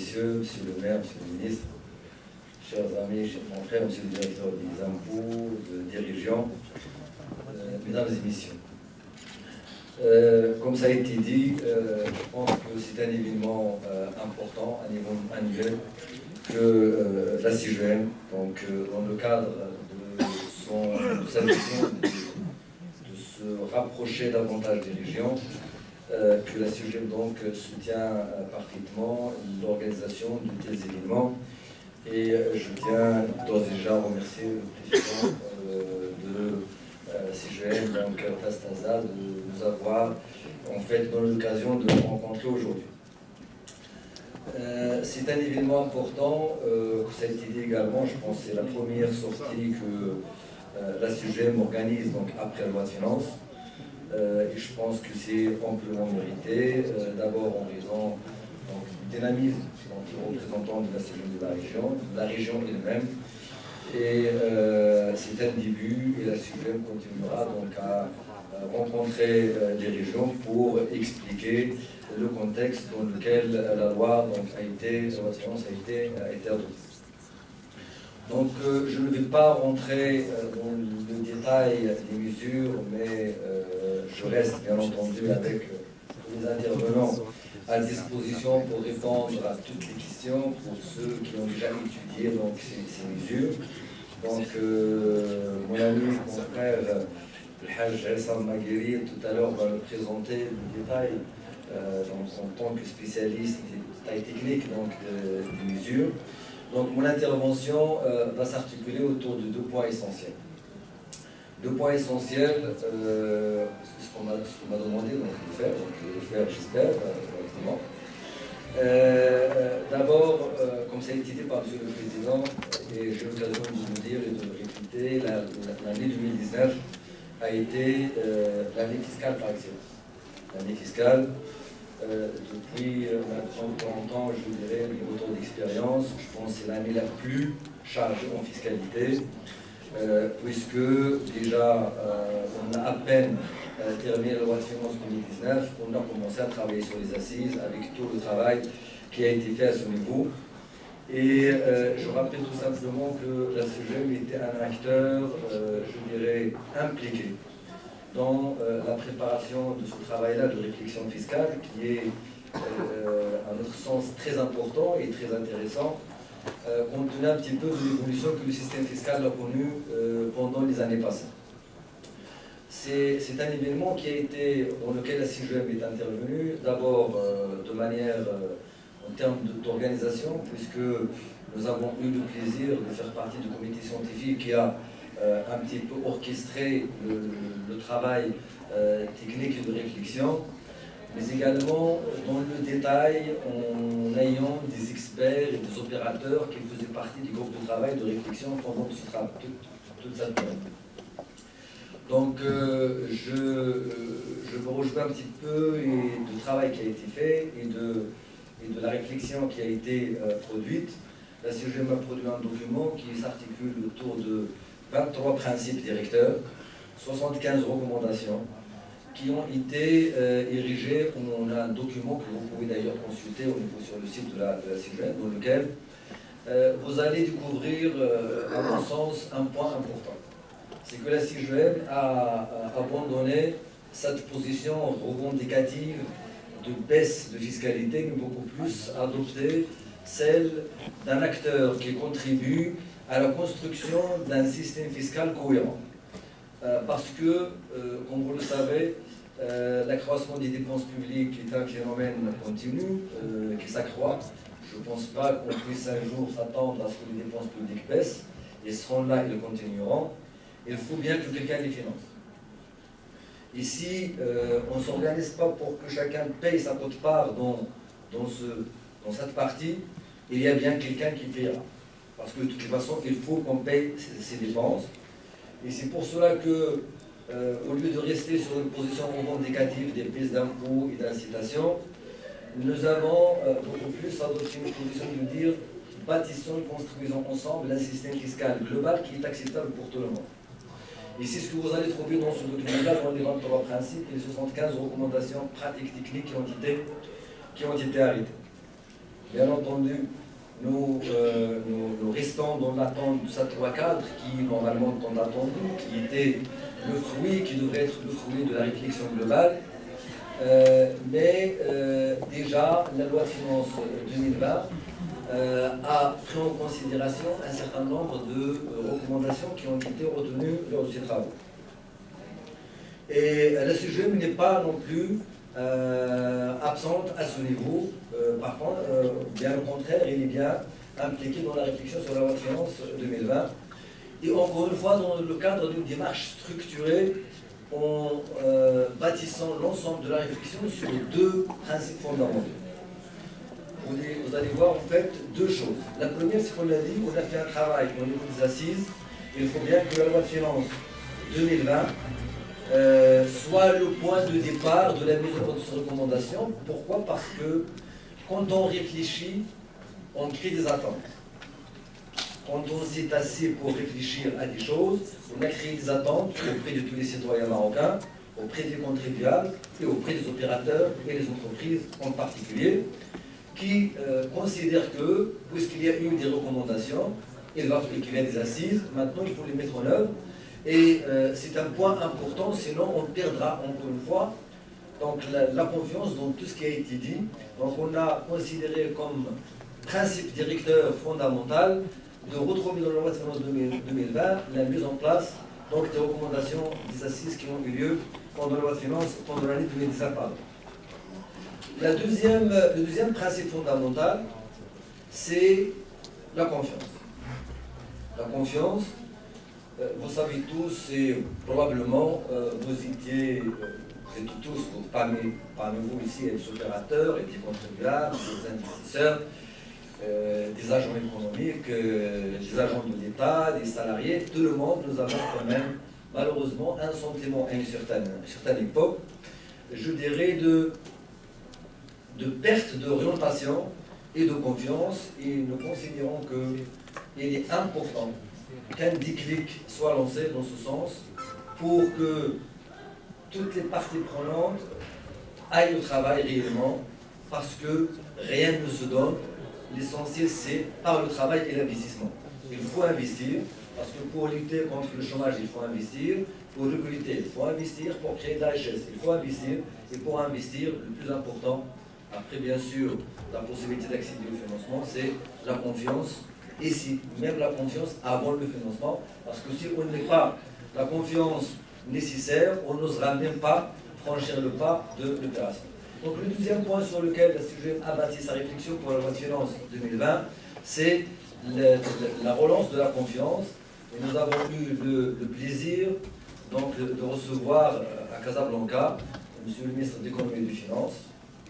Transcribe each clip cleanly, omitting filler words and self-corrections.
messieurs, monsieur le maire, monsieur le ministre, chers amis, chers confrères, monsieur le directeur des impôts, dirigeants, mesdames et messieurs. Comme ça a été dit, je pense que c'est un événement important, un événement annuel que la CIGEM, donc dans le cadre de sa mission de se rapprocher davantage des régions, que la CIGEM donc soutient parfaitement l'organisation de tels événements. Et je tiens d'ores et déjà à remercier le président de CIGEM, donc Tastaza, de nous avoir en fait donné l'occasion de nous rencontrer aujourd'hui. C'est un événement important, ça a été dit également, je pense que c'est la première sortie que la CIGEM organise donc, après la loi de finances. Et je pense que c'est amplement mérité, d'abord en raison du dynamisme des représentants de la CIGEM de la région elle-même. Et c'est un début, et la CIGEM continuera donc à rencontrer les régions pour expliquer le contexte dans lequel la loi donc, a été adoptée. Donc je ne vais pas rentrer dans le détail des mesures, mais je reste bien entendu avec les intervenants à disposition pour répondre à toutes les questions pour ceux qui ont déjà étudié donc, ces mesures. Donc mon ami, mon frère, le Hajj Essam Maguiri, tout à l'heure va me présenter le détail en tant que spécialiste des détails techniques donc, des mesures. Donc mon intervention va s'articuler autour de deux points essentiels. Deux points essentiels, c'est ce qu'on m'a demandé donc, de faire, donc je vais le faire, j'espère, correctement. D'abord, comme ça a été dit par M. le Président, et j'ai l'occasion de vous le dire et de le répéter, l'année 2019 a été l'année fiscale par excellence. L'année fiscale, depuis maintenant 40 ans, je vous dirais, le retour d'expérience, je pense que c'est l'année la plus chargée en fiscalité, puisque déjà on a à peine terminé la loi de finances 2019, on a commencé à travailler sur les assises avec tout le travail qui a été fait à ce niveau. Et je rappelle tout simplement que la CIGEM était un acteur, je dirais, impliqué dans la préparation de ce travail-là de réflexion fiscale qui est, à notre sens, très important et très intéressant, compte tenu un petit peu de l'évolution que le système fiscal a connue pendant les années passées. C'est un événement qui a été, dans lequel la CIGEM est intervenue, d'abord de manière, en termes d'organisation, puisque nous avons eu le plaisir de faire partie du comité scientifique qui a un petit peu orchestré le travail technique et de réflexion, mais également dans le détail en ayant des experts et des opérateurs qui faisaient partie du groupe de travail de réflexion pendant toute cette période. Donc je me rejoins un petit peu du travail qui a été fait et de la réflexion qui a été produite. La CIGEM a produit un document qui s'articule autour de 23 principes directeurs, 75 recommandations qui ont été érigées en un document que vous pouvez d'ailleurs consulter au niveau sur le site de la CIGEM, dans lequel vous allez découvrir, à mon sens, un point important. C'est que la CIGEM a abandonné cette position revendicative de baisse de fiscalité, mais beaucoup plus adopté celle d'un acteur qui contribue à la construction d'un système fiscal cohérent. Parce que, comme vous le savez, l'accroissement des dépenses publiques est un phénomène continu, qui s'accroît. Je ne pense pas qu'on puisse un jour s'attendre à ce que les dépenses publiques baissent. Elles seront là et elles continueront. Il faut bien que quelqu'un les finance. Ici, on ne s'organise pas pour que chacun paye sa quote-part dans cette partie. Il y a bien quelqu'un qui paiera. Parce que de toute façon, il faut qu'on paye ses dépenses. Et c'est pour cela que, au lieu de rester sur une position revendicative des baisses d'impôts et d'incitation, nous avons beaucoup plus adopté une position de dire bâtissons et construisons ensemble un système fiscal global qui est acceptable pour tout le monde. Et c'est ce que vous allez trouver dans ce document-là, dans les 23 principes et les 75 recommandations pratiques techniques qui ont été arrêtées. Bien entendu, nous restons dans l'attente de cette loi cadre qui, normalement, tant attendue, qui était le fruit, qui devrait être le fruit de la réflexion globale. Déjà, la loi de finances 2020 a pris en considération un certain nombre de recommandations qui ont été retenues lors de ces travaux. Et la CGM n'est pas non plus absente à ce niveau. Par contre, bien au contraire, il est bien impliqué dans la réflexion sur la loi de finances 2020. Et encore une fois, dans le cadre d'une démarche structurée, en bâtissant l'ensemble de la réflexion sur deux principes fondamentaux. Vous allez voir en fait deux choses. La première, c'est qu'on a dit, on a fait un travail au niveau des assises. Il faut bien que la loi de finances 2020 soit le point de départ de la mise en œuvre de ces recommandations. Pourquoi? Parce que quand on réfléchit, on crée des attentes. Quand on s'est assis pour réfléchir à des choses, on a créé des attentes auprès de tous les citoyens marocains, auprès des contribuables et auprès des opérateurs et des entreprises en particulier, qui considèrent que, puisqu'il y a eu des recommandations, il va falloir qu'il y ait des assises, maintenant il faut les mettre en œuvre. Et c'est un point important, sinon on perdra encore une fois donc, la confiance dans tout ce qui a été dit. Donc on a considéré comme principe directeur fondamental de retrouver dans la loi de finances 2020 la mise en place donc, des recommandations des assises qui ont eu lieu pendant la loi de finances, pendant l'année 2017. Le deuxième principe fondamental, c'est la confiance. La confiance, vous savez tous, et probablement vous êtes tous, parmi vous ici, des opérateurs, et des contribuables, des investisseurs, des agents économiques, des agents de l'État, des salariés, tout le monde, nous avons quand même malheureusement un sentiment à une certaine époque, je dirais, de perte d'orientation et de confiance, et nous considérons qu'il est important qu'un déclic soit lancé dans ce sens pour que toutes les parties prenantes aillent au travail réellement, parce que rien ne se donne. L'essentiel, c'est par le travail et l'investissement. Il faut investir, parce que pour lutter contre le chômage, il faut investir. Pour recruter, il faut investir. Pour créer de la richesse, il faut investir. Et pour investir, le plus important, après bien sûr la possibilité d'accéder au financement, c'est la confiance. Et si même la confiance avant le financement, parce que si on n'a pas la confiance nécessaire, on n'osera même pas franchir le pas de l'opération. Donc le deuxième point sur lequel la CGM a bâti sa réflexion pour la loi de finances 2020, c'est la relance de la confiance. Et nous avons eu le plaisir donc, de recevoir à Casablanca M. le ministre de l'économie et des finances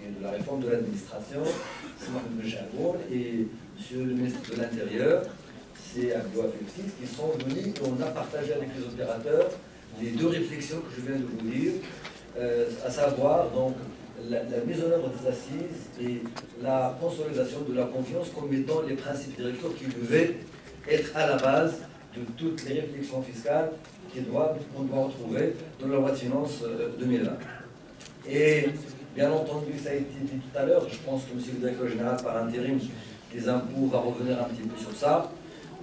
et de la réforme de l'administration, c'est Mohamed Benchabour, et M. le ministre de l'Intérieur, c'est Abdou Afifis, qui sont venus et on a partagé avec les opérateurs les deux réflexions que je viens de vous dire, à savoir donc la mise en œuvre des assises et la consolidation de la confiance comme étant les principes directeurs qui devaient être à la base de toutes les réflexions fiscales qu'on doit retrouver dans la loi de finances 2020. Et bien entendu, ça a été dit tout à l'heure, je pense que M. le directeur général par intérim des impôts va revenir un petit peu sur ça.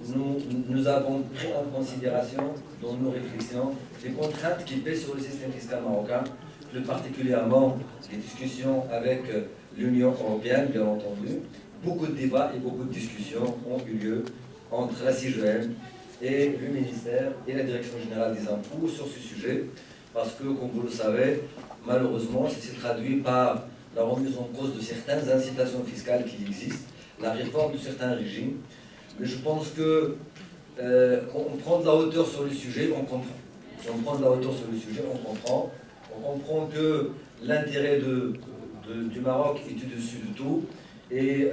Nous avons pris en considération dans nos réflexions les contraintes qui pèsent sur le système fiscal marocain, plus particulièrement les discussions avec l'Union européenne, bien entendu. Beaucoup de débats et beaucoup de discussions ont eu lieu entre la CGM et le ministère et la Direction générale des impôts sur ce sujet, parce que, comme vous le savez, malheureusement, ça s'est traduit par la remise en cause de certaines incitations fiscales qui existent, la réforme de certains régimes. Mais je pense que on prend de la hauteur sur le sujet, on comprend. Si on prend de la hauteur sur le sujet, on comprend. On comprend que l'intérêt du Maroc est au-dessus de tout. Et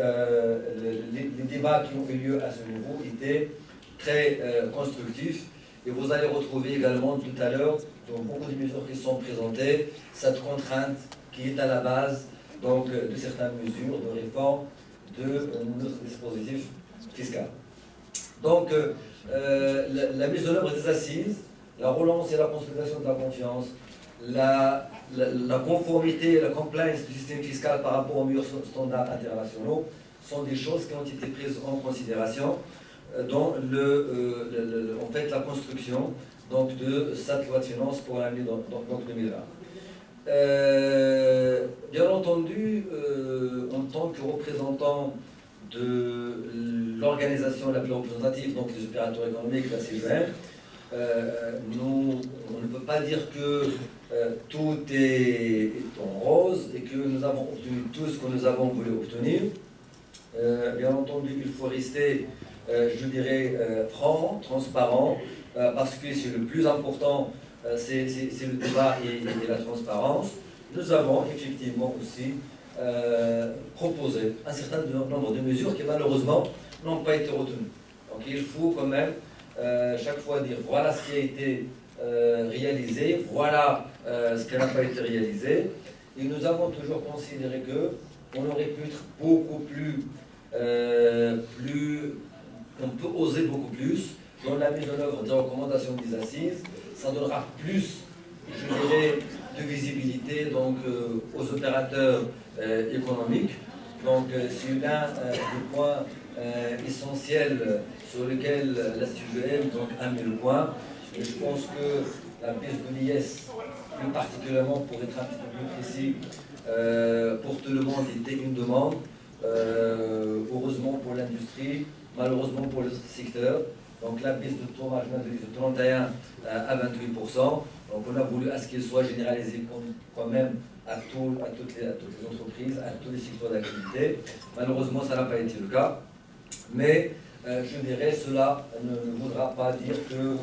les débats qui ont eu lieu à ce niveau étaient très constructifs. Et vous allez retrouver également tout à l'heure, dans beaucoup de mesures qui sont présentées, cette contrainte qui est à la base donc, de certaines mesures de réforme de notre dispositif fiscal. Donc, la mise en œuvre des assises, la relance et la consolidation de la confiance, la conformité et la compliance du système fiscal par rapport aux meilleurs standards internationaux sont des choses qui ont été prises en considération dans en fait, la construction donc, de cette loi de finances pour l'année 2020. Bien entendu, en tant que représentant de l'organisation la plus représentative, donc des opérateurs économiques, la CGM, on ne peut pas dire que tout est en rose et que nous avons obtenu tout ce que nous avons voulu obtenir. Bien entendu, il faut rester, je dirais, franc, transparent, parce que c'est le plus important, c'est le débat et la transparence. Nous avons effectivement aussi proposé un certain nombre de mesures qui malheureusement n'ont pas été retenues. Donc il faut quand même chaque fois dire voilà ce qui a été réalisé, voilà ce qui n'a pas été réalisé. Et nous avons toujours considéré qu'on aurait pu être beaucoup plus, on peut oser beaucoup plus dans la mise en œuvre des recommandations des assises. Ça donnera plus, je dirais, de visibilité donc, aux opérateurs économiques. Donc c'est l'un des points essentiels sur lequel la CGM a mis le point. Et je pense que la baisse de l'IS, plus particulièrement pour être un petit peu plus précis, pour tout le monde était une demande. Heureusement pour l'industrie, malheureusement pour le secteur. Donc la baisse de taux marginal de 31 à 28%. Donc on a voulu à ce qu'il soit généralisé quand même à toutes les entreprises, à tous les secteurs d'activité. Malheureusement, ça n'a pas été le cas. Mais je dirais cela ne voudra pas dire que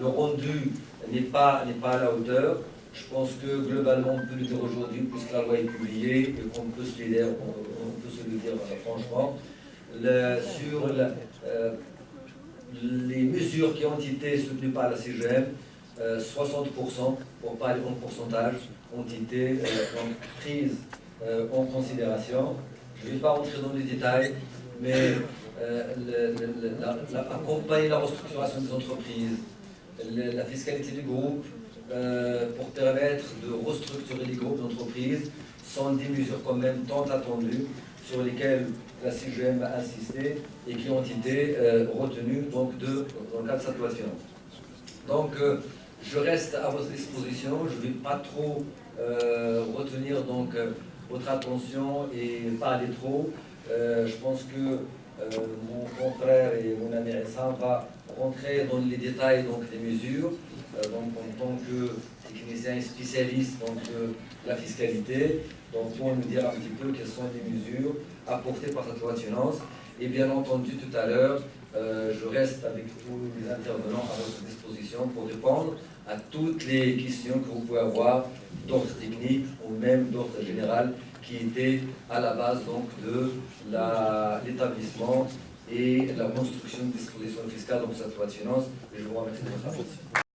le rendu n'est pas à la hauteur. Je pense que globalement on peut le dire aujourd'hui puisque la loi est publiée et qu'on peut se le dire franchement. Sur les mesures qui ont été soutenues par la CGM, 60%, pour parler en pourcentage, ont été prises en considération. Je ne vais pas rentrer dans les détails, mais accompagner la restructuration des entreprises, la fiscalité du groupe, pour permettre de restructurer les groupes d'entreprises, sont des mesures quand même tant attendues, sur lesquelles la CGM a insisté et qui ont été retenues donc, dans le cadre de cette loi de finances. Donc, je reste à votre disposition. Je ne vais pas trop retenir donc, votre attention et parler trop. Je pense que mon confrère et mon ami Hassan va rentrer dans les détails donc, des mesures, donc, en tant que technicien et spécialiste donc, de la fiscalité, donc, pour nous dire un petit peu quelles sont les mesures apportées par cette loi de finances. Et bien entendu, tout à l'heure, je reste avec tous les intervenants à votre disposition pour répondre à toutes les questions que vous pouvez avoir d'ordre technique ou même d'ordre général qui étaient à la base donc, de l'établissement et la construction de dispositions fiscales dans cette loi de finances. Et je vous remercie de votre attention.